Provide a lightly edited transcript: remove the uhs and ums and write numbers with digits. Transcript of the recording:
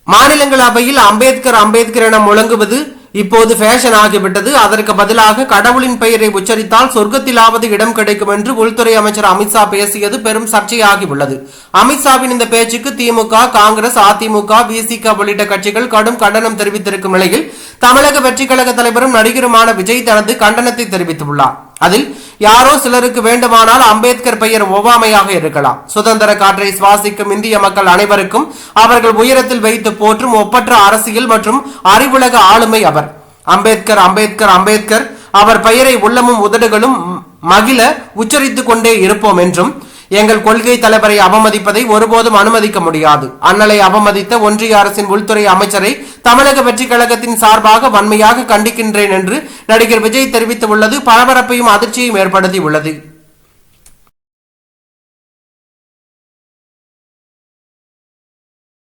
மாநிலங்களவையில் அம்பேத்கர் அம்பேத்கர் என முழங்குவது இப்போது ஃபேஷன் ஆகிவிட்டது. அதற்கு பதிலாக கடவுளின் பெயரை உச்சரித்தால் சொர்க்கத்திலாவது இடம் கிடைக்கும் என்று உள்துறை அமைச்சர் அமித்ஷா பேசியது பெரும் சர்ச்சையாகி உள்ளது. அமித்ஷாவின் இந்த பேச்சுக்கு திமுக, காங்கிரஸ், அதிமுக, விசிக உள்ளிட்ட கட்சிகள் கடும் கண்டனம் தெரிவித்திருக்கும் நிலையில் தமிழக வெற்றி கழக தலைவரும் நடிகருமான விஜய் தனது கண்டனத்தை தெரிவித்துள்ளார். அதில் யாரோ சிலருக்கு வேண்டுமானால் அம்பேத்கர் பெயர் ஒவ்வாமையாக இருக்கலாம். சுதந்திர காற்றை சுவாசிக்கும் இந்திய மக்கள் அனைவருக்கும் அவர்கள் உயரத்தில் வைத்து போற்றும் ஒப்பற்ற அரசியல் மற்றும் அறிவுலக ஆளுமை அவர். அம்பேத்கர் அம்பேத்கர் அம்பேத்கர் அவர் பெயரை உள்ளமும் உதடுகளும் மகிழ உச்சரித்துக் கொண்டே இருப்போம் என்றும் எங்கள் கொள்கை தலைவரை அவமதிப்பதை ஒருபோதும் அனுமதிக்க முடியாது. அண்ணலை அவமதித்த ஒன்றிய அரசின் உள்துறை அமைச்சரை தமிழக வெற்றி கழகத்தின் சார்பாக வன்மையாக கண்டிக்கின்றேன் என்று நடிகர் விஜய் தெரிவித்துள்ளது பரபரப்பையும் அதிர்ச்சியையும் ஏற்படுத்தி உள்ளது.